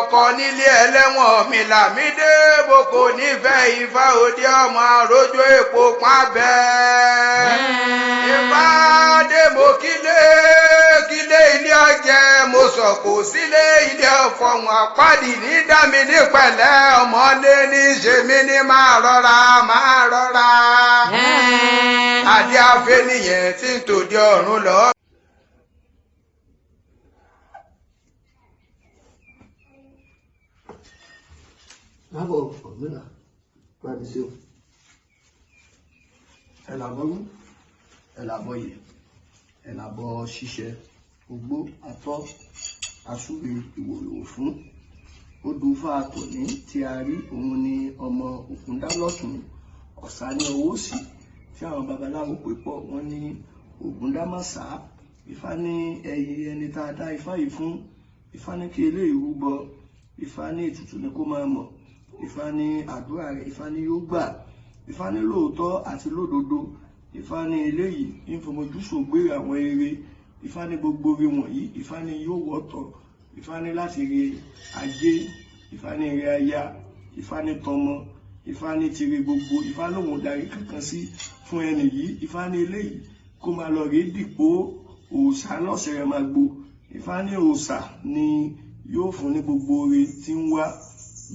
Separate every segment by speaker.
Speaker 1: ọkọ nílé ẹlẹ́wọ̀n mi làmídé boko nífẹ̀ẹ́ Ifá òde ọmọ àròjọ èpo pábẹ́. Ifá dé mo kílé ilé ọjẹ́ mo sọ̀kò sílé ilé ọ̀fọ̀hún àpáàdì ní dàmí ní pẹ̀lẹ́ ọmọlé ní ṣe mí ní máa rọra. Adé afẹ́ nìyẹn tí ń tòde ọ̀run lọ.
Speaker 2: Lábọ̀ ọ̀gbìnà máa ní sí o. Ẹ̀làbọ̀rú, ẹ̀làbọ̀yè, ẹ̀làbọ̀ ṣíṣẹ́, ogbó, atọ́, àsúre, ìwòrì, òfún. Odùfà tòní tí a rí òun ni ọmọ Ògúndá-lọ́tùn, ọ̀sá ní ọwọ́ òsì tí àwọn babaláwo pè pọ̀ wọ́n ní Ògúndá-Mọ. Ifá ní ẹni tá a dá Ifá yìí fún. Ifá ní kí eléyìí rúbọ. Ifá ní ètùtù ni kó máa mọ̀. Ifá ní àdúrà rẹ̀ Ifá ní yóò gbà. Ifá ní lóòótọ́ àti lódodo. Ifá ní eléyìí ń fomojú sògbé àwọn eré. Ifá ní gbogbo ire wọ̀nyí Ifá ní yóò wọ́tọ̀. Ifá ní láti re ajé. Ifá ní re aya. Ifá ní tọmọ. Ifá ní tire gbogbo. Ifá lòun ò darí kankan sí fún ẹni yìí. Ifá ní eléyìí kó máa lọ rèé dìpó òòṣà lọ́sẹ̀rẹ̀ máa gbo. Ifá ní òòṣà ni yóò fún ní gbogbo ire tí ń wá.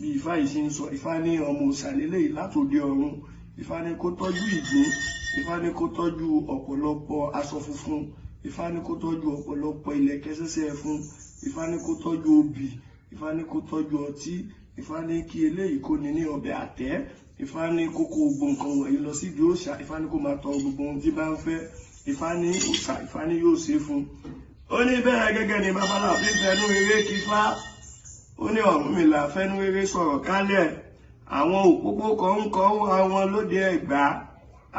Speaker 2: Bí Ifá yìí ṣe ń sọ, Ifá ní ọmọ òòṣà lélẹ́yìí látòde ọ̀run. Ifá ní kó tọ́jú ìgbín. Ifá ní kó tọ́jú ọ̀pọ̀lọpọ̀ aṣọ funfun. Ifá ní kó tọ́jú ọ̀pọ̀lọpọ̀ ìlẹ̀kẹ̀ sẹ́sẹ́ fún. Ifá ní kó tọ́jú obì. Ifá ní kó tọ́jú ọtí. Ifá ní kí eléyìí kó ní ọbẹ̀ àtẹ́. Ifá ní kó kó gbogbo nǹkan wọ̀nyí lọ sí ibi òòṣà. Ifá ní kó máa tọrọ gbogbo ohun tí bá ń fẹ́. Ifá ní òòṣà Ifá ní yóò ṣe fún. Ó ní bẹ́ẹ̀ gẹ́gẹ́ ni Babaláwo fi fẹnu rere kí Ifá. Ó ní Ọ̀rúnmìlà fẹnu rere sọ̀rọ̀ kálẹ̀. Àwọn òpópó kọ̀ọ̀kan àwọn lóde Ẹ̀gbá.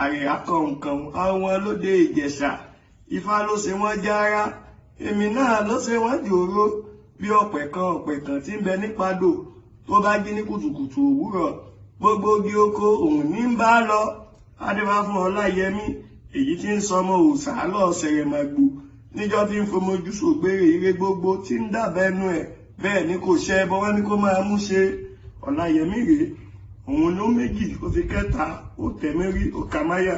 Speaker 2: Àríyá kọ̀ọ̀kan àwọn lóde Ìjẹ̀ṣà. Ifá ló ṣe wọ́n jára. Èmi náà ló ṣe wọ́n jòrò. Bí ọ̀pẹ̀ kan tí ń bẹ ní Pádò tó bá jí ní kùtùkùtù òwúrọ̀. Gbogbo igi oko òun ní ń bá lọ. Adébá fún Ọláyẹmí èyí tí ń sọmọ òòṣà lọ́ọ̀ṣẹ̀rẹ̀ màgbò. Níjọ́ tí ń fomojú sògbére ire gbogbo tí ń dàbẹ́nu ẹ̀ bẹ́ẹ̀ ni kò ṣe ẹbọ wọn ni kó máa mú ṣe. Ọláyẹmí rèé òun ló méjì ó fi kẹta ó tẹ̀mẹ́rí ó kàmáyà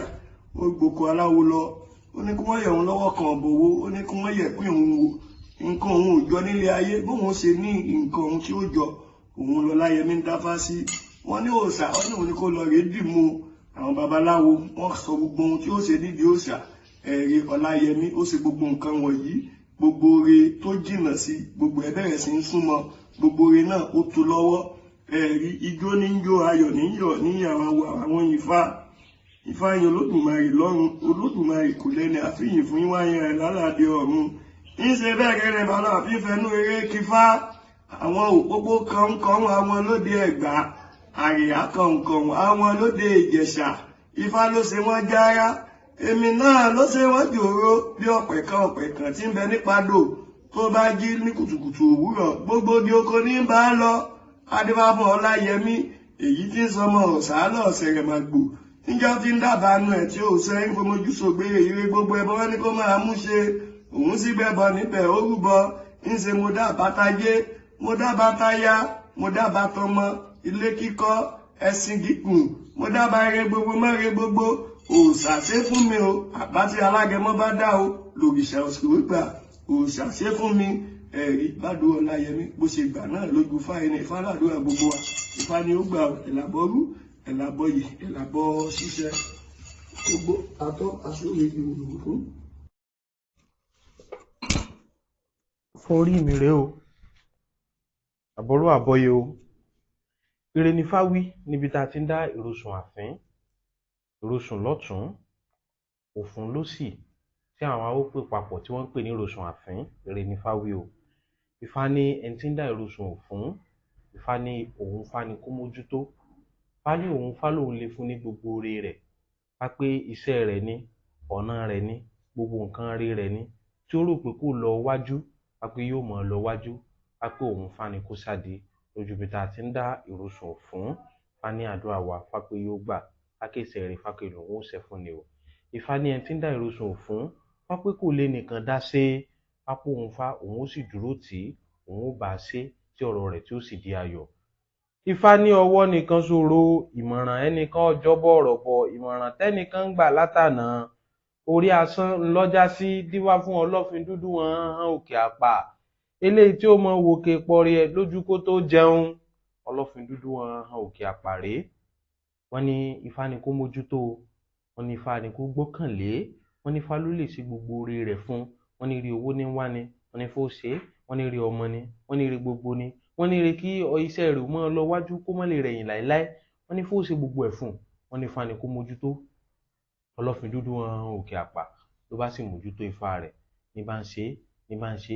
Speaker 2: ó gboko aláwo lọ. Ó ní kí wọ́n yẹ̀ òun lọ́wọ́ kan ọ̀bọ̀wọ́. Ó ní kí wọ́n yẹ̀ pín òun wò. Nǹkan òun ò jọ nílé ayé bóun ṣe ní nǹkan òun tí ó jọ òun lọ́láyẹmí ń dáfá sí. Wọ́n ní òòṣà wọ́n ní òun ni kó lọ rèé dìmú àwọn babaláwo. Wọ́n sọ gbogbo ohun tí ó ṣe nídìí òòṣà. Ẹ̀rí Ọláyẹmí ó ṣe gbogbo nǹkan wọ̀nyí. Gbogbo ore tó jìnnà sí gbogbo ẹ̀ bẹ̀rẹ̀ sí ń súnmọ́. Gbogbo ore náà ó tó lọ́wọ́. Ẹ̀rí ijó ní ń jó ayọ̀ ní yọ̀ ní àwọn Ifá. Ifá yan Olódùmarè lọ́run. Olódùmarè kò lẹ́ni àfihàn fún wáyé rẹ̀ lálàdé ọ̀run. Ń ṣe bẹ́ẹ̀ gẹ́gẹ́ Babaláwo fi fẹnu rere kí Ifá. Àwọn òpópó kọ̀ọ̀kan àwọn lóde Ẹ̀gbá. Àríyá kọ̀ọ̀kan àwọn lóde Ìjẹ̀ṣà. Ifá ló ṣe wọ́n jára. Èmi náà ló ṣe wọ́n jòrò. Bí ọ̀pẹ̀ kan tí ń bẹ ní Pádò tó bá jí ní kùtùkùtù òwúrọ̀. Gbogbo igi oko ní ń bá lọ. Adébá fún Ọláyẹmí èyí tí ń sọmọ òòṣà lọ́ọ̀ṣẹ̀rẹ̀ màgbò. Níjọ́ tí ń dábàánú ẹ̀ tí òòṣà ń fomojú sògbére ire gbogbo ẹbọ wọn ni kó máa mú ṣe. Òun sì gbẹbọ níbẹ̀ ó rúbọ. ń ṣe mo dá bàtàjé, mo dá bàtàyà, mo dá bàtọmọ, ilé kíkọ́, ẹṣin gígùn, mo dá bàrẹ gbogbo mẹ́rẹ gbogbo, òòṣà ṣe fún mi o, àbá tí alágẹmọ bá dá o, lòrìṣà òṣèré gbà, òòṣà ṣe fún mi, ẹ̀rí bàdó Ọláyẹmí bó ṣe gbà náà lójú fáyẹnì ìfàlàdúrà gbogbo wa, Ifá ni ó gbà ẹ̀làbọ̀rú, ẹ̀làbọ̀yè, ẹ̀làbọ̀ ṣíṣẹ́, gbogbo àtọ́ aṣọ́rè ìwòrì fún.
Speaker 3: Forí mi rèé o, àbọ̀rú àbọ̀yè o, ire ni Ifá wí níbi tá a ti ń dá Ìrosùn-Ààfín, Ìrosùn lọ́tùn, Òfún lósì, tí àwọn awó pè papọ̀ tí wọ́n ń pè ní Ìrosùn-Ààfín, ire ni Ifá wí o. Ifá ní ẹni tí ń dá Ìrosùn Òfún, Ifá ní òun Fá ni kó mójútó, Ifá ní òun Fá lòun lè fún ní gbogbo oore rẹ̀, wá pé iṣẹ́ rẹ̀ ní, ọ̀nà rẹ̀ ní, gbogbo nǹkan rí rẹ̀ ní, tí ó rò pé kò lọ wájú, wá pé yóò mọ̀ lọ wájú, wá pé òun Fá ni kó sáde lójú bí tá a ti ń dá Ìrosùn Òfún. Ifá ní àdúrà wa Fá pé yóò gbà, Fákèsẹ̀ rẹ̀ Fá pé lòun ó ṣẹ fún ni o. Ifá ní ẹni tí ń dá Ìrosùn Òfún, wá pé kò lè nìkan dá ṣe, wá pé òun Fá òun ó sì dúró tì í, òun ó bá a ṣe tí ọ̀rọ̀ rẹ̀ tí ó sì di ayọ̀. Ifá ní ọwọ́ nìkan ṣòro, ìmọ̀ràn ẹnìkan ọjọ́bọ̀ ọ̀rọ̀ bọ̀, ìmọ̀ràn tẹ́nìkan ń gbà látànà orí asán ńlọ́jà sí, díwá fún ọlọ́fin dúdú wọn hàn òkè àpà, eléyìí tí ó mọ wòkè pọ̀rí ẹ̀ lójú kó tó jẹun. Ọlọ́fin dúdú wọn hàn òkè àpà rèé. Wọ́n ní Ifá ni kó mójútó, wọ́n ní Ifá ni kó gbọ́kànlé, wọ́n ní Ifá ló lè ṣe gbogbo oore rẹ̀ fún, wọ́n ní rí owó ní wá ni, wọ́n ní fó ṣe, wọ́n ní rí ọmọ ni, wọ́n ní rí gbogbo ni, wọ́n ní rí kí iṣẹ́ rẹ̀ mọ́ lọ wájú kó má lè rẹ̀yìn láéláé, wọ́n ní fó ṣe gbogbo ẹ̀ fún, wọ́n ní Ifá ni kó mójútó. Ọlọ́fin dúdú wọn hàn òkè àpà ló bá sì mójútó Ifá rẹ̀, ní bá ń ṣe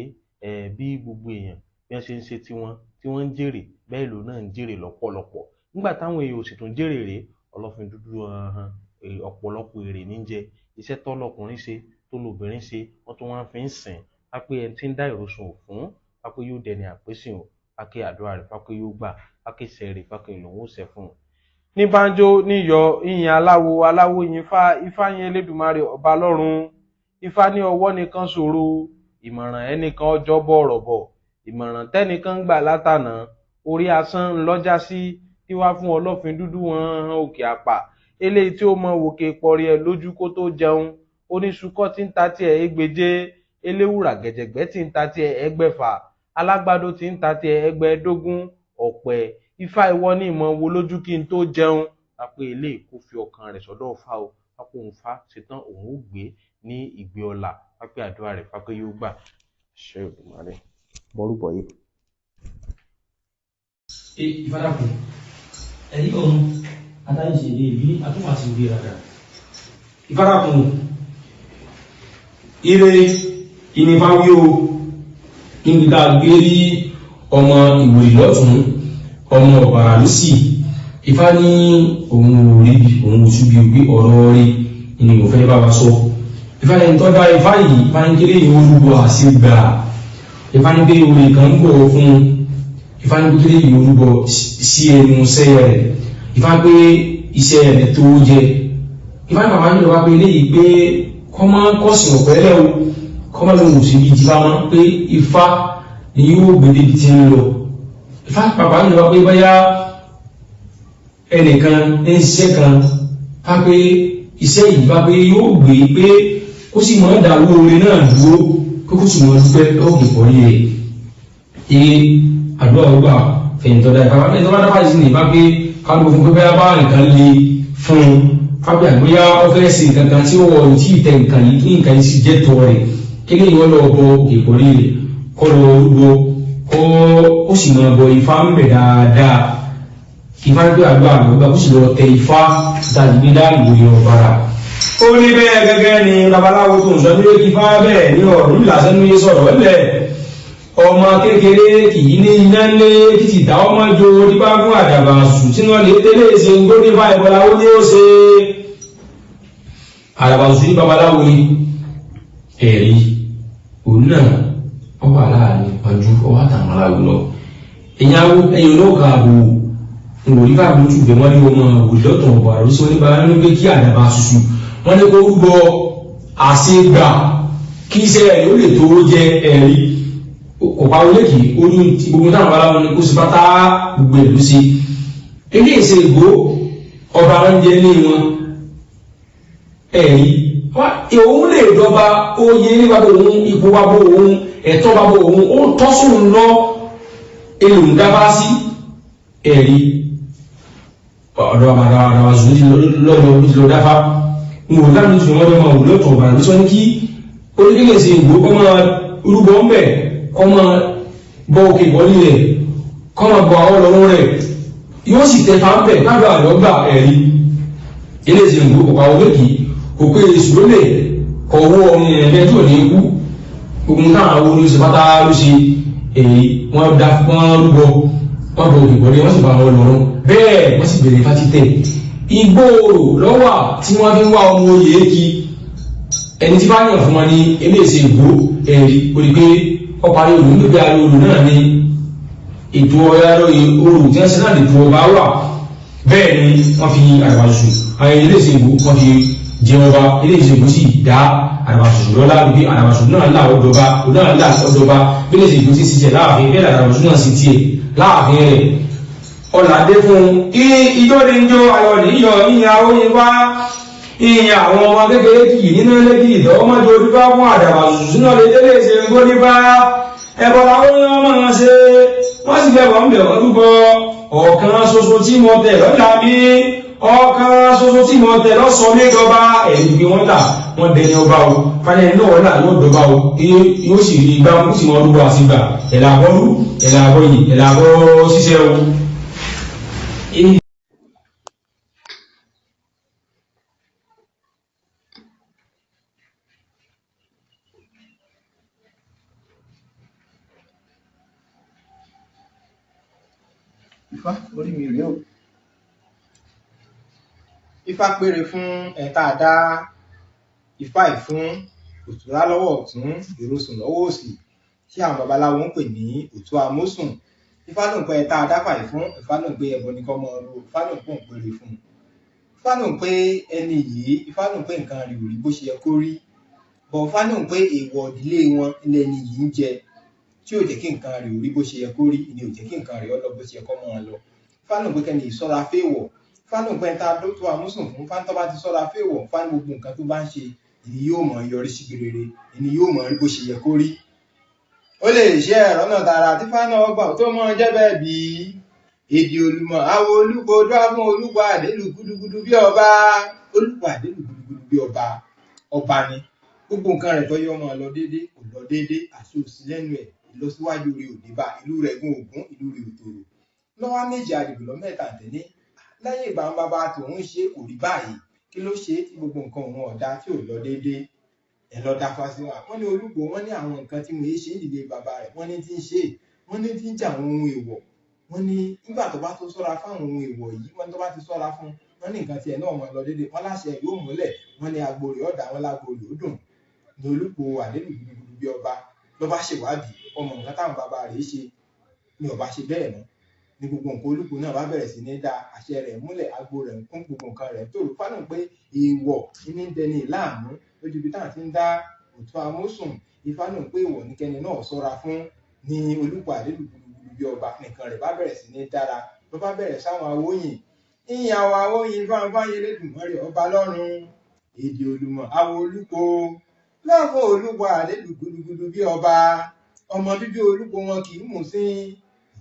Speaker 3: bí gbogbo èèyàn bí wọ́n ṣe ń ṣe tiwọn tí wọ́n ń jèrè bẹ́ẹ̀ ló náà ń jèrè lọ́pọ̀lọpọ̀. Nígbà táwọn èèyàn ò sì tún jèrè rèé, Ọlọ́fin dúdú hàn ọ̀pọ̀lọpọ̀ èrè ní jẹ, iṣẹ́ tọ́lọ́kùnrin ṣe tó lóbìnrin ṣe wọ́n tún wá fi ń sìn. Pápé ẹni tí ń dá ìrosùn Òfún, pápé yóò dẹni àpésìn o, pápé àdúrà rẹ̀ pápé yóò gbà, pápé sẹ́rẹ̀ pápé lòun ó ṣẹ fún un. Ní banjo níyọ ìyìn aláwo yin Ifá yin Elédùmarè ọba lọ́run. Ifá ní ọwọ́ nìkan ṣòro, ìmọ̀ràn ẹnìkan ọjọ́bọ̀ ọ̀rọ̀ bọ̀, ìmọ̀ràn tẹ́nìkan ń gbà látànà orí asán ńlọ́jà sí, díwá fún ọlọ́fin dúdú wọn hàn òkè àpà, eléyìí tí ó mọ wòkè pọ̀rí ẹ̀ lójú kó tó jẹun. Oníṣukọ́ tí ń ta tiẹ̀ ẹgbẹ̀je, eléwùrà gẹ̀jẹ̀gbẹ́ tí ń ta tiẹ̀ ẹgbẹ̀fà, alágbádó tí ń ta tiẹ̀ ẹgbẹ̀ẹ́dógún. Ọ̀pẹ Ifá ìwọ ní ìmọ̀ wo lójú kí n tó jẹun. Pápé eléyìí kó fi ọkàn rẹ̀ sọ́dọ̀ Ifá o, pápé òun Fá ṣetán òun ó gbé ní ìgbé ọlà, pápé àdúrà rẹ̀ pápé yóò gbà. Ṣé Olódùmarè bọ́rúbọ̀ yìí.
Speaker 4: Ifá dàpọ̀ ẹ̀yìn ọ̀run adáyé ṣe lè rí atúmọ̀ àti ìwé rárá. Ifá dàpọ̀ ire ìnífáwí o, níbi tá a gbé rí ọmọ Ìwòrì-Ọ ọmọ bàrà lọ́sì. Ifá ní òun ò rí òun ò ṣubí gbé ọ̀rọ̀ rí ni mo fẹ́ bá wa sọ. Ifá ní tó dá Ifá yìí, Ifá ní kéré ìwòrúbọ àṣegbà. Ifá ní pé orí kan ń bọ̀ fún Ifá ní kéré ìwòrúbọ sí ẹnu iṣẹ́ rẹ̀. Ifá pé iṣẹ́ rẹ̀ tó jẹ. Ifá ní bàbá yìí lọ́wọ́ pé eléyìí pé kọ́mọ kọ́sìn ọ̀pẹ́lẹ́ o, kọ́mọ lóhùn òṣèlú ìjìbá wọn pé Ifá ni yóò gbé débi tí ń lọ. Ifá bàbá yìí lọ́wọ́ pé báyá ẹnìkan ń ṣiṣẹ́ kan bá pé iṣẹ́ yìí bá pé yóò gbé pé kó sì mọ́ dàwó orin náà dúró kó sì mọ́ dúpẹ́ lọ́ọ̀kì pọ̀lì rẹ̀. Eré àdúrà ọgbà fẹ̀yìntọ́dá ìfà bàbá ìtọ́wádá bá yìí ní bá pé kálukú fún pé bá nǹkan lè fún un fábí àgbóyá ọ́fẹ́sì nǹkan tí ó wọ̀ tí ìtẹ̀ nǹkan yìí kí nǹkan yìí sì jẹ́ tọ́ rẹ̀ kí lè wọ́n lọ bọ òkè pọ̀lì rẹ̀ kọ́ lọ rúgbọ ó sì mọ̀ bọ Ifá ń bẹ̀ dáadáa. Ifá gbé àgbà àgbà kó sì lọ tẹ Ifá dàbí Ìwòrì ọ̀bàrà. Ó ní bẹ́ẹ̀ gẹ́gẹ́ ni babaláwo tó ń sọ nílé Ifá bẹ́ẹ̀ ní ọ̀rọ̀ nílàsẹ́ ní sọ̀rọ̀ ẹ̀lẹ̀ ọmọ kékeré kìí ní iná lé títí dá ọmọ jo nípa fún àdàbà sùn tí wọ́n lè tẹ́lẹ̀ ṣe ń gbóní fá ìbọláwó ní ó ṣe àdàbà sùn ní babaláwo ní ẹ̀rí òun náà ó wà láàrin pàjú ọwọ́ àtàwọn aláwo lọ ẹ̀yìn olóòkà àbò ìwòrí bá lójú bẹ̀ wọ́n ní ọmọ òwúlọ́tọ̀ ọ̀bà àrùsí wọ́n ní bá ní pé kí àdàbà ṣùṣù wọ́n ní kó rúbọ àṣegbà kí iṣẹ́ rẹ̀ ó lè tó jẹ ẹ̀rí ọ̀pá olékì ojú ti gbogbo táwọn aláwọ̀ ní kó sì bá tá gbogbo ẹ̀lú sí ilé ìṣe ìgbó ọba oúnjẹ ní wọn ẹ̀rí òun lè dọba oyè nípa bó òun ipò bá bó òun ẹ̀tọ́ bá bó òun ó tọ́sùn lọ elùdábá sí ẹ̀rí ọ̀dọ̀ àbàdàwà lọ́dọ̀ dáfá mú láàrín tí wọ́n mọ́ òlọ́tọ̀ ọ̀bàrà ní sọ ní kí orílẹ̀ sí ìgbò kọmọ orúbọ ń bẹ̀ kọmọ bọ́ òkè bọ́lí rẹ̀ kọmọ bọ́ ọlọ́run rẹ̀ yóò sì tẹfà ń bẹ̀ káàdọ̀ àlọ́gbà ẹ̀rí ilé sí ìgbò kọ̀pá olókì òkè èsù lè kọ̀wọ́ ọmọ ẹ̀mẹ́ tó ní ikú gbogbo táwọn àwọn olóṣè pátá ló ṣe èyí wọ́n rúbọ wọ́n bọ̀ òkè bọ́lí wọ́n sì bá wọn lọ́rùn bẹ́ẹ̀ wọ́n sì bẹ̀rẹ̀ Ifá títẹ̀ igbóòrò lọ́wà tí wọ́n fi ń wá ọmọ oyè kí ẹni tí bá yàn fún wọn ní eléèsè ìgbó ẹ̀rí orí pé ọparí òun níbi ayé olù náà ní ètò ọ̀yárọ̀ oòrùn tí wọ́n sí náà lè tó ọba wà bẹ́ẹ̀ ni wọ́n fi àgbàṣù ayé eléèsè ìgbó wọ́n fi jẹ ọba ilé ìṣègùn sì dá àdàbàṣùṣù lọ́lá wípé àdàbàṣùṣù náà là ọdọba náà là ọdọba bí ilé ìṣègùn sì ṣiṣẹ́ láàfin bẹ́ẹ̀ àdàbàṣùṣù náà sì tiẹ̀ láàfin rẹ̀ ọ̀làdé fún ijó ní ijó ayọ̀ níyọ̀ ìyàwó yín wá ìyìn àwọn ọmọ kékeré kì í nínú ilé kì í tọ́ ọmọdé orí bá fún àdàbàṣùṣù náà lè délé ṣe ń gbóní bá ẹbọ làwọn yóò máa ṣe wọ́n sì fẹ́ wọ́n bẹ̀ wọ́n rúbọ ọ̀kan ṣoṣo tí mo tẹ̀ lọ́jà mi ọ̀kan ṣoṣo tí mo tẹ̀ lọ́sọ méjọba ẹ̀yìn bí wọ́n tà wọ́n dẹni ọba o fáyẹ̀ náà wọ́n là yóò dọba o yóò sì rí igbá mú sí wọn rúbọ àsìgbà ẹ̀làbọ́rú ẹ̀làbọ́ yìí ẹ̀làbọ́ ṣiṣẹ́ o.
Speaker 2: Ifá orí mi rèé o.
Speaker 1: Ifá péré fún ẹ̀ta àdá Ifá ìfún Òtùá lọ́wọ́ ọ̀tún Ìrosùn lọ́wọ́ òsì tí àwọn babaláwo ń pè ní Òtùá-Amósùn. Ifá ló ń pè ẹ̀ta àdá fàyè fún, Ifá ló ń pè ẹbọ ní kọ́mọ ọrọ̀, Ifá ló ń pè òun péré fún. Ifá ló ń pè ẹni yìí, Ifá ló ń pè nǹkan rí òrí bó ṣe yẹ kó rí. Bọ̀ Ifá ló ń pè èèwọ̀ ìdílé wọn ilẹ̀ ẹni yìí ń jẹ tí ò jẹ́ kí nǹkan rí òrí bó ṣe yẹ kó rí, ìní ò jẹ́ kí nǹkan rí ọ lọ bó ṣe yẹ kó máa lọ. Ifá ló ń pè kẹ́ni ìṣọ́ra féèwọ̀, Ifá ló ń pè ẹ̀ta Òtùá-Amósùn fún, Ifá tó bá ti ṣọ́ra féèwọ̀, Ifá ní gbogbo nǹkan tó bá ń ṣe ìní yóò mọ̀ yọrí sí rere, ìní yóò mọ̀ rí bó ṣe yẹ kó rí. Ó lè ṣe ẹ̀rọ náà tààrà tí Ifá náà gbà tó mọ̀ jẹ́ bẹ́ẹ̀ bí èdè olùmọ̀ àwọn olúkọ dúrámọ̀ olúkọ àdélù gúdúgúdú bí ọba olúkọ àdélù gúdúgúdú bí ọba ọba ni gbogbo nǹkan rẹ̀ tó yọ ọmọ lọ déédéé kò lọ déédéé àti òsì lẹ́nu ẹ̀ ìlọsíwájú rẹ̀ òde bá ìlú rẹ̀ gún ògún ìlú rẹ̀ òtòrò lọ́wọ́ méjì àdìgbò lọ mẹ́ta tẹ̀lé lẹ́yìn ìgbà wọn bàbá tòun ṣe kò rí báyìí kí ló ṣe tí gbogbo nǹkan òun ọ̀dà tí ò lọ déédéé ẹ lọ dá fásiwá wọn ní olúkọ wọn ní àwọn nǹkan tí mo yé ṣe nílé bàbá rẹ̀ wọn ní tí ń ṣe wọn ní tí ń jà àwọn ohun èèwọ̀ wọn ní nígbà tó bá tó ṣọ́ra fáwọn ohun èèwọ̀ yìí wọn tó bá ti ṣọ́ra fún wọn ní nǹkan tiẹ̀ náà mọ lọ déédéé wọn láṣẹ yóò múlẹ̀ wọn ní agbórí ọ̀dà wọn lágbórí ó dùn ní olúkọ àdélù gbùgbùgbù bí ọba ló bá ṣèwádìí ọmọ nǹkan táwọn bàbá rẹ̀ ṣe ni ọba ṣe bẹ́ẹ̀ mọ́ ní gbogbo nǹkan olúkọ náà bá bẹ̀rẹ̀ sí ní dá àṣẹ rẹ̀ múlẹ̀ agbo rẹ̀ ń kún gbogbo nǹkan rẹ̀ tó rò fánà pé èèwọ̀ ní dẹni ìlàmú lójú ibi táwọn ti ń dá Òtùá-Amósùn Ifá náà pé èèwọ̀ níkẹ́ni náà ṣọ́ra fún ní olúkọ àdélù gbùgbùgbù bí ọba nìkan rẹ̀ bá bẹ̀rẹ̀ sí ní dára ló bá bẹ̀rẹ̀ sáwọn awóyìn ìyìn àwọn awóyìn fáńfáyé lẹ́dùnmọ́rẹ̀ ọba lọ́run èdè olùmọ̀ àwọn olúkọ lọ́fọ̀ olúkọ àdélù gbùgbùgbù bí ọba ọmọ bíbí olúkọ wọn kì í mú sí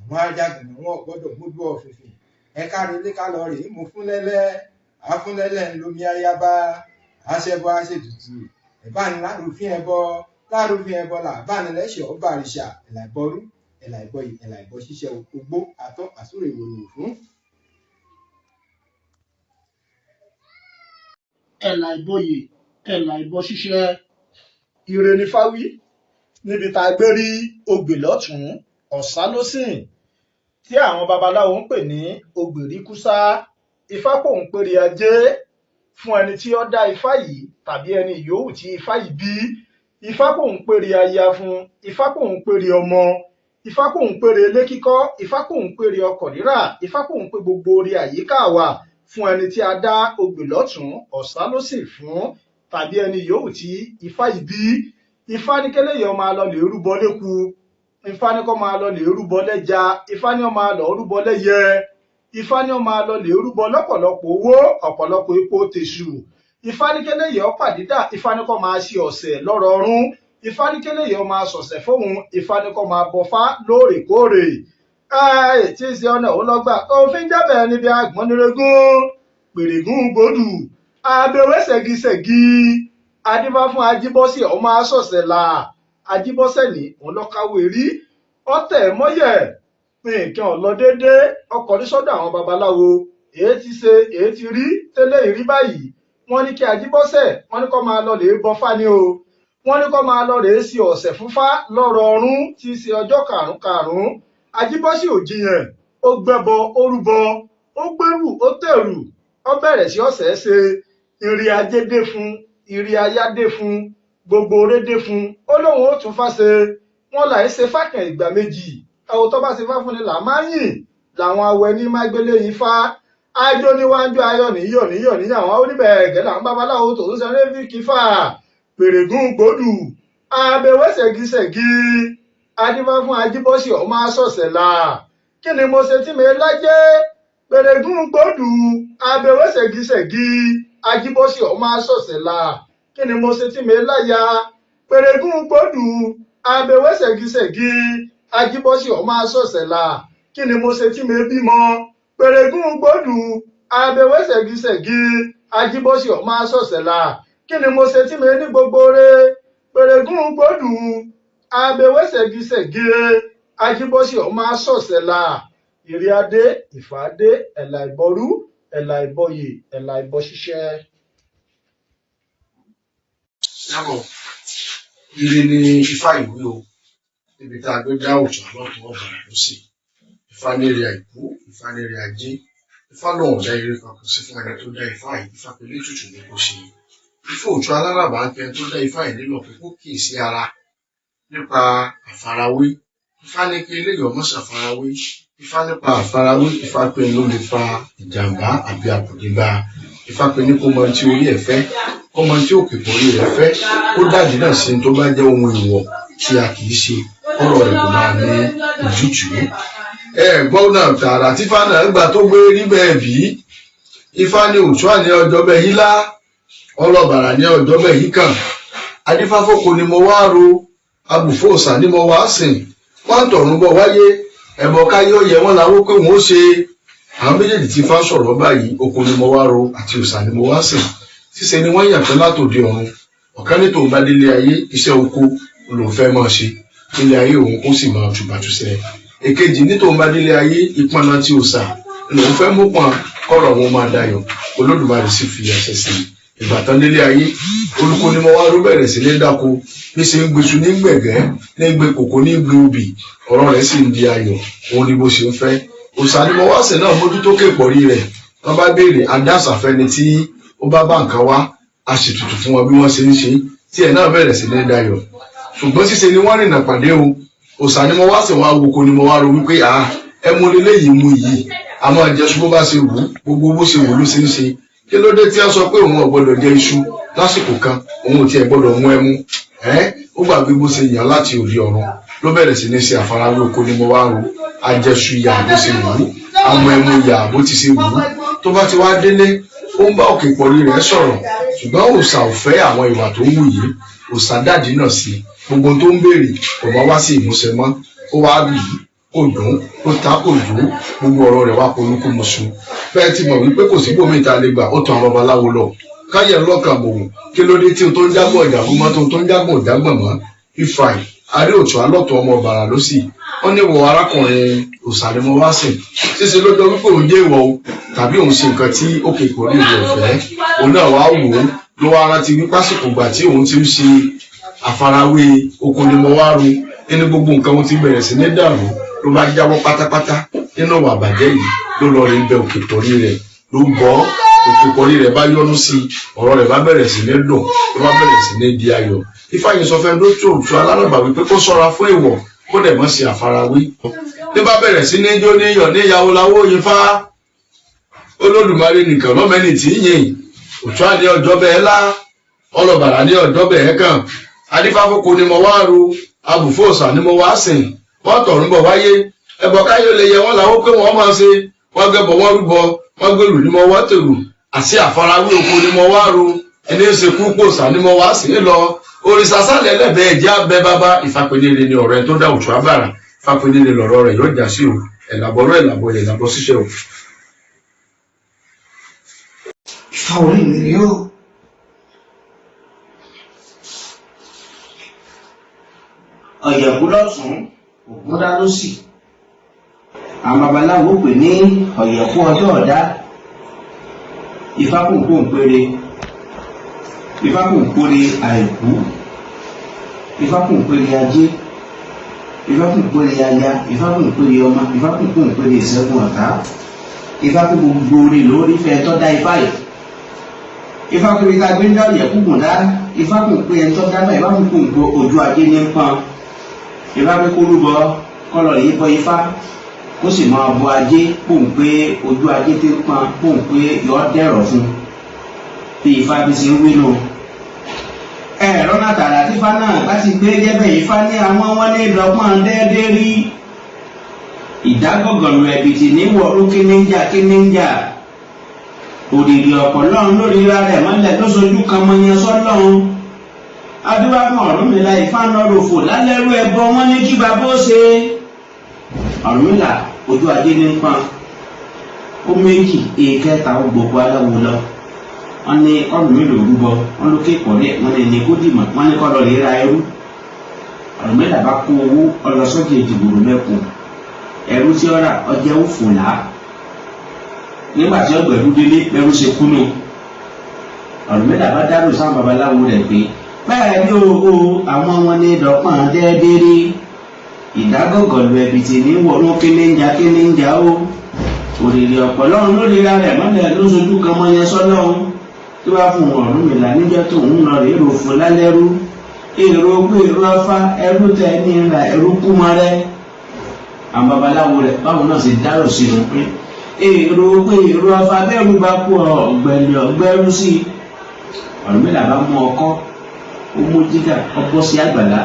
Speaker 1: àwọn ajagun wọn gbọ́dọ̀ mójú ọ̀fìnfìn ẹ̀ka relé ká lọ rèé mú fúnlẹ́lẹ́ afúnlẹ́lẹ́ ńlomi ayaba aṣẹbọ aṣètùtù ẹ̀bá ni lárúfin ẹbọ làbá ni lẹ́ṣẹ̀ ọba àrìṣà ẹ̀là ìbọrú ẹ̀là ìbọyì ẹ̀là ìbọ ṣíṣẹ́ ogbó àtọ́ àsúrò ìwòrì Òfún.
Speaker 2: ẹ̀là ìbọyè ẹ̀là ìbọ ṣíṣẹ́ ire ní fáwí níbi tá a gbé rí ogbè lọ́tún ọ̀sán lósìn tí àwọn babaláwo ń pè ní Ogbè-Ríkúsá Ifá kò ń pèrè ajé fún ẹni tí ó dá Ifá yìí tàbí ẹni yòówù tí Ifá yìí bí Ifá kò ń pèrè aya fún Ifá kò ń pèrè ọmọ Ifá kò ń pèrè ilé kíkọ́ Ifá kò ń pèrè ọkọ̀ rírà Ifá kò ń pè gbogbo orí àyíká wa fún ẹni tí a dá ogbè lọ́tún ọ̀sán lósìn fún tàbí ẹni yòówù tí Ifá yìí bí Ifá ní kéléyìí ó máa lọ lè rúbọ léku Ifá ní kó máa lọ lè rúbọ lẹ́ja Ifá ní ó máa lọ rúbọ lẹ́yẹ Ifá ní ó máa lọ lè rúbọ lọ́pọ̀lọpọ̀ owó ọ̀pọ̀lọpọ̀ epo tèṣù Ifá ní kéléyìí ó pàdídà Ifá ní kó máa ṣe ọ̀sẹ̀ lọ́rọ̀ọ̀rún Ifá ní kéléyìí ó máa ṣọ̀sẹ̀ fóun Ifá ní kó máa bọfá lóòrèkóòrè tí ń ṣe ọ̀nà òun lọ́gbà òfin jẹ́bẹ̀ níbi àgbọ̀nrẹ́gún pèrègún gbòdù abẹ́wé ṣẹ̀gíṣẹ̀gí adífá fún ajíbọ́sẹ̀ ọmọ asọ̀sẹ̀ là ajíbọ́sẹ̀ ní òun lọ́kàwé rí ọ̀tẹ̀ mọ́yẹ̀ nǹkan ọ̀lọ́ déédé ọkọ̀ ní sọ́dọ̀ àwọn babaláwo èyí ti ṣe èyí ti rí tẹ́lẹ̀ ìrí báyìí wọ́n ní kí ajíbọ́sẹ̀ wọ́n ní kó máa lọ lè bọfá ni o wọ́n ní kó máa lọ lè ṣe ọ̀sẹ̀ fúnfá lọ́rọ̀ọ̀rún tí í ṣe ọjọ́ karùn-ún ajíbọ́sẹ̀ ò jiyàn ó gbẹ́bọ ó rúbọ ó gbẹ́rù ó tẹ̀rù ó bẹ̀rẹ̀ sí ọ̀sẹ̀ ṣe ìrì ajé dé fún ìrì ayá dé fún gbogbo oré dé fún ó lóun ó tún fáṣe wọn là ń ṣe fákàn ìgbà méjì ẹwọ tó bá ṣe fá fún ni là máa ń yìn làwọn awẹ ní mágbélé yìí fá Ajo níwájú ayọ̀ níyọ̀ níyàwó oníbẹ̀ẹ̀gẹ́ là ń babaláwo tó ń sẹré fi kífà pèrègùn gbòdù abẹwẹ ṣẹ̀gíṣẹ̀gí adífá fún ajíbọ́sì ọmọ asọ̀sẹ̀ là kí ni mo ṣe tí mi lájẹ́ pèrègùn gbòdù abẹwẹ ṣẹ̀gíṣẹ̀gí ajíbọ́sì ọmọ asọ̀sẹ̀ là kí ni mo ṣe tí mi láya pèrègùn gbòdù abẹwẹ ṣẹ̀gíṣẹ̀gí ajíbọ́sì ọmọ asọ̀sẹ̀ là kí ni mo ṣe tí mi bímọ pèrègùn gbòdù abẹwẹ ṣẹ̀gíṣẹ̀gí ajíbọ́sì ọmọ asọ̀sẹ̀ là kí ni mo ṣe tí mi ní gbogbo rẹ pèrègùn gbòdù abẹwẹ ṣẹ̀gíṣẹ̀gí ajíbọ́sì ọmọ asọ̀sẹ̀ là ìrì adé ìfàdé ẹ̀là ìbọrú ẹ̀là ìbọyè ẹ̀là ìbọ ṣíṣẹ́.
Speaker 5: Yàbọ̀ ire ni Ifá ìwé o níbi tá a gbé dá òtún àlọ́tún ọ̀bàrà ló sì Ifá nírè àìkú Ifá nírè ajé Ifá náà dá ire papọ̀ sí fún ẹni tó dá Ifá yìí Ifá pẹ̀lú ètùtù ní kò ṣe Ifá Òtùá-Aláràbà ń pẹ́ tó dá Ifá yìí nílò pé kó kì í sí ara nípa àfarawé Ifá ní kí eléyìí ọmọ ṣàfarawé Ifá nípa àfarawé Ifá pé ló lè fa ìjàmbá àbí àkùdébá Ifá pé ní kó mọ tí orí ẹ̀ fẹ́ kó mọ tí òkè pọ̀ orí rẹ̀ fẹ́ kó dájú náà sí tó bá jẹ́ ohun ìwọ̀ tí a kì í ṣe ọ̀rọ̀ rẹ̀ kò máa ní ojútùú. Gbọ́ náà tààrà tífá náà gbà tó gbé rí bẹ́ẹ̀ bí Ifá ní Òtùá ní ọjọ́ bẹ́ẹ̀ yí lá ọlọ́bàrà ní ọjọ́ bẹ́ẹ̀ yí kàn adífáfókò ni mo wá ro abùfóòsà ni mo wá sìn wọ́n tọ̀run bọ̀ wáyé ẹ̀bọ̀ káyé ó yẹ wọ́n láwó pé wọ́n ó ṣe àwọn méjèèjì tí Ifá sọ̀rọ̀ báyìí oko ni mo wá ro àti òòsà ni mo wá sìn ṣíṣe ni wọ́n yàn pé látòde ọ̀run ọ̀kan ní tòun bá délé ayé iṣẹ́ oko lòun fẹ́ máa ṣe ilé ayé òun kó sì máa tùbàtùsẹ̀ èkejì ní tòun bá délé ayé ìpọnà tí òòsà lòun fẹ́ mú pọn kọ́rọ̀ wọn máa dayọ̀ Olódùmarè sì fi àṣẹ sí ìgbà tán délé ayé olùkó ni mo wá ró bẹ̀rẹ̀ sí ní dáko bí ṣe ń gbèsù ní gbẹ̀gẹ́ ní gbé kòkó ní gbé obì ọ̀rọ̀ rẹ̀ sì ń di ayọ̀ òun ni bó ṣe ń fẹ́ òòsà ni mo wá sẹ̀ náà mójútó kéèpọ̀rí rẹ̀ wọ́n bá béèrè adásàfẹ́ni tí ó bá nǹkan wá a sì tutù fún wọn bí wọ́n ṣe ń ṣe tí ẹ̀ náà bẹ̀rẹ̀ sí ní dayọ̀ ṣùgbọ́n ṣíṣe ni wọ́n rìnà pàdé o òòsà ni mo wá sẹ̀ wọ́n awoko ni mo wá ro wípé ẹ mú leléyìí mú yìí a máa jẹ ṣu bó bá ṣe wù gbogbo bó ṣe wù ló ṣe ń ṣe kí ló dé tí a sọ pé òun ò gbọdọ̀ jẹ iṣu lásìkò kan òun ò tiẹ̀ gbọdọ̀ mú ẹmu ó gbàgbé bó ṣe yàn láti òde ọ̀run ló bẹ̀rẹ̀ sí ní ṣe àfarawé oko ni mo wá ro ajẹṣu yà bó ṣe wù amú ẹmu yà bó ti ṣe wù tó bá ti wá délé ó ń bá òkè pọ̀lì rẹ̀ sọ̀rọ̀ ṣùgbọ́n òòsà ò fẹ́ àwọn ìwà tó ń wù yìí òòsà dàdí náà sí gbogbo tó ń béèrè kò bá wá sí ìmúṣẹ mọ́ ó wá bì í kò dùn ó ta kò dùn gbogbo ọ̀rọ̀ rẹ̀ wá polúkú mọ̀ṣú bẹ́ẹ̀ ti mọ̀ wípé kò sí bòmí ìta lè gbà ó tan àwọn babaláwo lọ káyẹ̀ lọ́kàn bòun kí ló dé tí o tó ń jágbọ̀n ìjàgbọ́n mọ́ tó ń jágbọ̀n ìjàgbọ̀n mọ́ Ifá adé Òtùá lọ́tọ̀ ọmọ bàrà ló sì wọ́n ní wọ arákùnrin òòsà ni mo wá sìn ṣíṣe ló jọ wípé òun jẹ́ ìwọ o tàbí òun ṣe nǹkan tí ó kè pọ̀ ní ìwọ ọ̀fẹ́ òun náà wá wò ó ló wá rántí wípé àsìkò ìgbà tí òun ti ń ṣe àfarawé oko ni mo wá ro nínú gbogbo nǹkan wọn ti bẹ̀rẹ̀ sí ní dàrú ló bá jáwọ́ pátápátá nínú ìwà àbàjẹ́ yìí ló lọ rí bẹ òkè pọ̀rí rẹ̀ ló bọ́ òkè pọ̀rí rẹ̀ bá yọ́nú sí ọ̀rọ̀ rẹ̀ bá bẹ̀rẹ̀ sí ní dùn ló bá bẹ̀rẹ̀ sí ní di ayọ̀ Ifá yìí sọ fẹ́ ló tó Òtùá-Aláràbà wípé kó ṣọ́ra fún ìwọ̀ kó dẹ̀ mọ́ sí àfarawé ní bá bẹ̀rẹ̀ sí ní jó níyọ̀ ní ìyàwó láwó Ifá Olódùmarè nìkan lọ́mẹ́ni tí ń yìn Òtùá ní ọjọ́ bẹ́ẹ̀ lá ọlọ́bàrà ní ọjọ́ bẹ́ẹ̀ kàn adífáfókò ni mo wá ro abùfóòsà ni mo wá sìn wọ́n tọ̀run bọ̀ wáyé ẹbọ káyọ̀ lè yẹ wọ́n làwọn pé wọ́n máa ṣe wọ́n gbẹ́bọ̀ wọ́n rúbọ wọ́n gbèrú ni mo wá tèrú àti àfarawé oko ni mo wá ro ẹni ń ṣe kúrúpòsà ni mo wá sìn lọ òrìṣà sálẹ̀ lẹ́bẹ̀ẹ́ ẹ̀jẹ̀ abẹ́ bàbá Ìfápẹ́lẹ́rẹ́ ni ọ̀rẹ́ tó dá Òtùá-Bàrà Ìfápẹ́lẹ́rẹ́ lọ̀rọ̀ rẹ̀ yóò já sí o ẹ̀làbọ̀rọ̀ ẹ̀làbọ̀ ṣíṣẹ́ o.
Speaker 6: Fáwọrí mi rí o. Ọ̀yẹ̀kú lọ́tún Ògúndá lósì àwọn babaláwo pè ní ọ̀yẹ̀kú ọjọ́ ọ̀dá Ifákùnkùnpéré Ifákùnkùnpéré àìkú Ifákùnkùnpéré ajé Ifákùnkùnpéré aya Ifákùnkùnpéré ọmọ Ifákùnkùnpéré ìṣẹ́gun ọ̀tá Ifákùnkùn gbogbo orí lórí fẹ́ tọ́ dá Ifá yìí Ifákùnkùn ta gbé ń dá ọ̀yẹ̀kùnkùn dá Ifákùnkùn ẹni tọ́ dá bá Ifákùnkùn ojú ajé ní pọ́n Ifá pé kó rúbọ kọlọ̀ yìí bọ Ifá kó sì máa bọ ajé pòun pé ojú ajé ti ń pọn pòun pé yọ dẹ̀rọ̀ fún bí Ifá bí ṣe ń wí nù. ẹ̀rọ náà tààrà tí Ifá náà bá ti gbé jẹ́bẹ̀ Ifá ní àwọn wọn ní ìdọ́gbọ́n déédéé rí ìdágọ̀gọ̀lù ẹ̀bìtì níwọ̀ọ́rú kíníjà òdìdí ọ̀pọ̀ lọ́run lórí ra rẹ̀ mọ́lẹ̀ tó sojú kan mọ́ yẹn sọ́lọ́run adúláfún Ọ̀rúnmìlà Ifá nọ́rọ̀fò lálẹ́rú ẹbọ wọn ní kí bàbá ó ṣe. Ọ̀rúnmìlà ojú ajé ní pọn ó méjì èkẹta ó gbogbo aláwo lọ wọn ní Ọ̀rúnmìlà òrúbọ wọn ló ké pọ̀ rẹ̀ wọn ní kó dìmọ̀ wọn ní kọ́ lọ rí ra ẹrú. Ọ̀rúnmìlà bá kó owó ọlọsọ́jà ìdìbò mẹ́kùn ẹrú tí ó rà ọjẹ́ Òfún là nígbà tí ọgbẹ̀rú délé lẹ́rú ṣe kú nù. Ọ̀rúnmìlà bá dárò sáwọn babaláwo rẹ̀ pé bẹ́ẹ̀ ni o àwọn wọn ní dọ́pọ̀n dẹ́ẹ́dẹ́rẹ́ ìdágọ̀gọ̀lù ẹ̀bìtì ní wọnú kíníjà o òrìrì ọ̀pọ̀ lọ́run ló lera rẹ̀ mọ́lẹ̀ ló sojú kan mọ́ yẹn sọ́lọ́run tí wàá fún Ọ̀rúnmìlà níjọ́ tó ń lọ rèé rò fún lálẹ́rú èrò pé èrò afá ẹrú tẹ ní ra ẹrú kú mọ́ rẹ́. àwọn babaláwo rẹ̀ báwọn náà ṣe dárò sínú pé èrò pé èrò afá bẹ́ẹ̀rù bá kú ọ̀gbẹ́rú sí i. Ọ̀rúnmìlà bá mú ọkọ́ ó mú jígà ọgbọ́ sí àgbàlá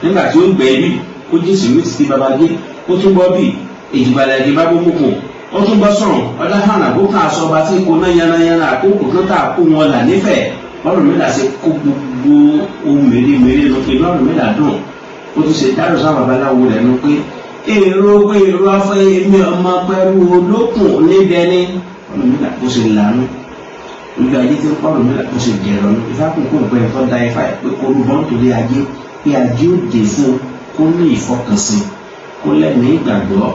Speaker 6: nígbà tí ó gbẹ́ bí ó jí sìmí ti babagé ó tún bọ́ bí èjìgbàlàgé bá gbogbo kù ó tún bọ́ sọ̀rọ̀ ọláhàn àbókà aṣọ ọba tí kò náà yánnayánná àkókò tó tà kó wọn là nífẹ̀ẹ́. Ọ̀rúnmìlà ṣe kó gbogbo ohun mèremère ló pe Ọ̀rúnmìlà dùn ó tún ṣe dárò sáwọn babaláwo rẹ̀ ló pé èrò pé èrò afẹ́ mi ọmọ pẹ̀lú olókùn níbẹ̀ ní. Ọ̀rúnmìlà kó ṣe lànà ojú ajé tí ń pọ̀ Ọ̀rúnmìlà kó ṣe dẹ̀rọ̀ ní. Ifá kúkú pẹ̀lú tó da Ifá pé olùbọ́n tó lé ajé pé ajé ó dé fún kó ní ìfọkànsìn kó lẹ́nu ìgbàgbọ́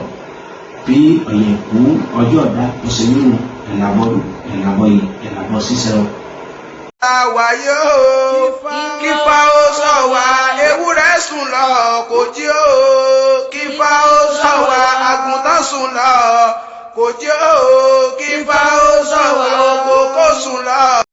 Speaker 6: bí ọ̀yẹ̀kú ọjọ́ ọ̀dá kó ṣe nínú ẹ̀làbọ̀ ṣíṣẹ́ o.
Speaker 7: àwáyé o kífá ó sọ wá ewúrẹ́ sùn lọ kò jí o kífá ó sọ wá àgùntàn sùn lọ kò jí o kífá ó sọ wá kókó sùn lọ.